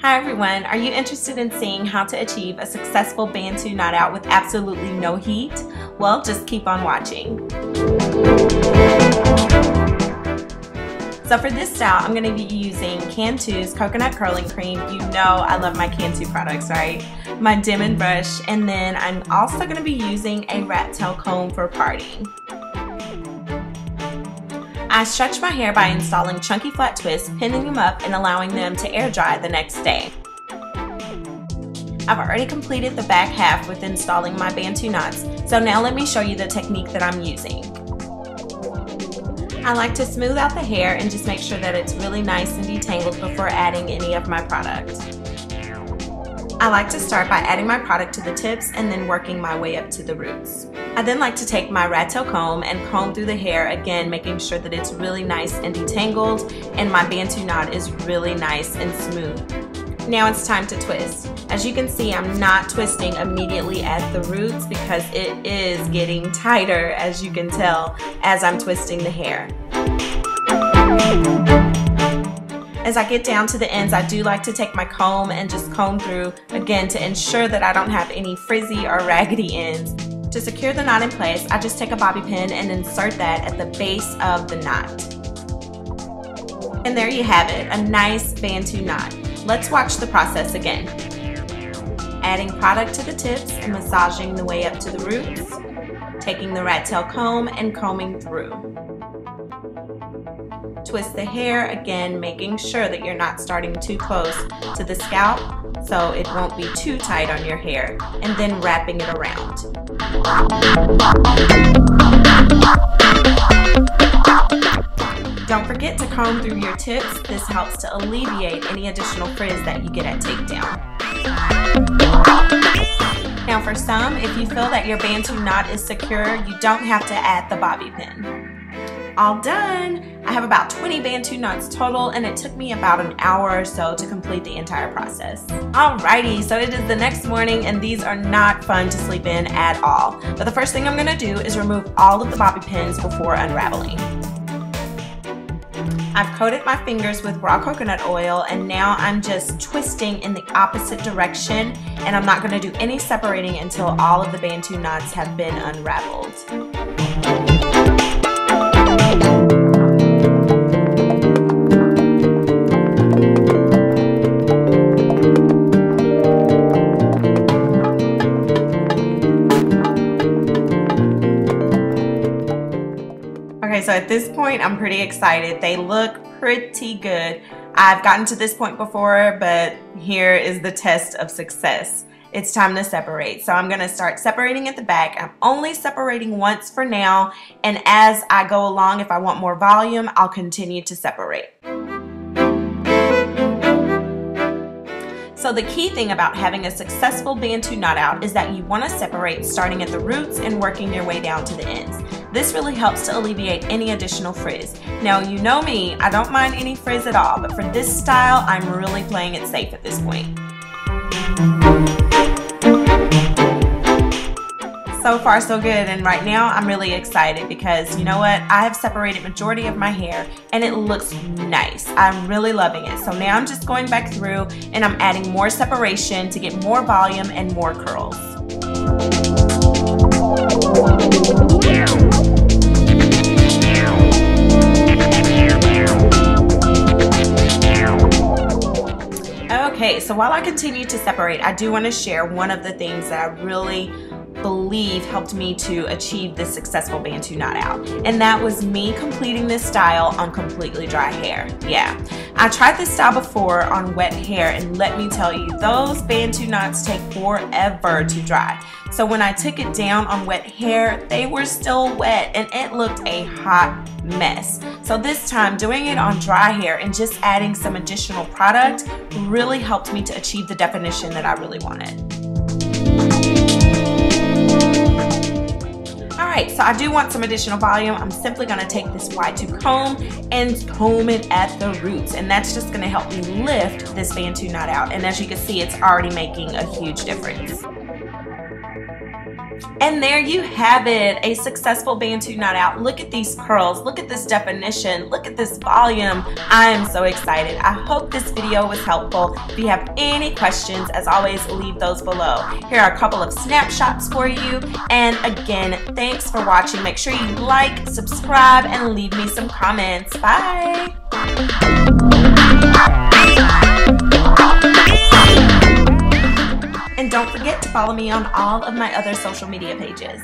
Hi everyone, are you interested in seeing how to achieve a successful Bantu knot out with absolutely no heat? Well, just keep on watching. So for this style, I'm going to be using Cantu's Coconut Curling Cream. You know I love my Cantu products, right? My Diamond Brush, and then I'm also going to be using a rat tail comb for parting. I stretch my hair by installing chunky flat twists, pinning them up and allowing them to air dry the next day. I've already completed the back half with installing my Bantu knots, so now let me show you the technique that I'm using. I like to smooth out the hair and just make sure that it's really nice and detangled before adding any of my product. I like to start by adding my product to the tips and then working my way up to the roots. I then like to take my rat tail comb and comb through the hair, again making sure that it's really nice and detangled and my Bantu knot is really nice and smooth. Now it's time to twist. As you can see, I'm not twisting immediately at the roots because it is getting tighter, as you can tell, as I'm twisting the hair. As I get down to the ends, I do like to take my comb and just comb through, again, to ensure that I don't have any frizzy or raggedy ends. To secure the knot in place, I just take a bobby pin and insert that at the base of the knot. And there you have it, a nice Bantu knot. Let's watch the process again. Adding product to the tips and massaging the way up to the roots. Taking the rat tail comb and combing through. Twist the hair, again making sure that you're not starting too close to the scalp so it won't be too tight on your hair, and then wrapping it around. Don't forget to comb through your tips. This helps to alleviate any additional frizz that you get at takedown. Now for some, if you feel that your Bantu knot is secure, you don't have to add the bobby pin. All done! I have about 20 Bantu knots total, and it took me about an hour or so to complete the entire process. Alrighty, so it is the next morning and these are not fun to sleep in at all. But the first thing I'm going to do is remove all of the bobby pins before unraveling. I've coated my fingers with raw coconut oil and now I'm just twisting in the opposite direction, and I'm not going to do any separating until all of the Bantu knots have been unraveled. Okay, so at this point, I'm pretty excited. They look pretty good. I've gotten to this point before, but here is the test of success. It's time to separate. So I'm gonna start separating at the back. I'm only separating once for now, and as I go along, if I want more volume, I'll continue to separate. So the key thing about having a successful Bantu knot out is that you want to separate starting at the roots and working your way down to the ends. This really helps to alleviate any additional frizz. Now you know me, I don't mind any frizz at all, but for this style, I'm really playing it safe at this point. So far so good, and right now I'm really excited because you know what, I have separated majority of my hair and it looks nice. I'm really loving it. So now I'm just going back through and I'm adding more separation to get more volume and more curls. Okay, so while I continue to separate, I do want to share one of the things that I really believe helped me to achieve this successful Bantu knot out, and that was me completing this style on completely dry hair. Yeah, I tried this style before on wet hair, and let me tell you, those Bantu knots take forever to dry. So when I took it down on wet hair, they were still wet and it looked a hot mess. So this time, doing it on dry hair and just adding some additional product really helped me to achieve the definition that I really wanted. Alright, so I do want some additional volume. I'm simply going to take this Y2 comb and comb it at the roots, and that's just going to help me lift this Bantu knot out, and as you can see, it's already making a huge difference. And there you have it, a successful Bantu knot out. Look at these curls, look at this definition, look at this volume. I am so excited. I hope this video was helpful. If you have any questions, as always, leave those below. Here are a couple of snapshots for you. And again, thanks for watching. Make sure you like, subscribe, and leave me some comments. Bye. And don't forget to follow me on all of my other social media pages.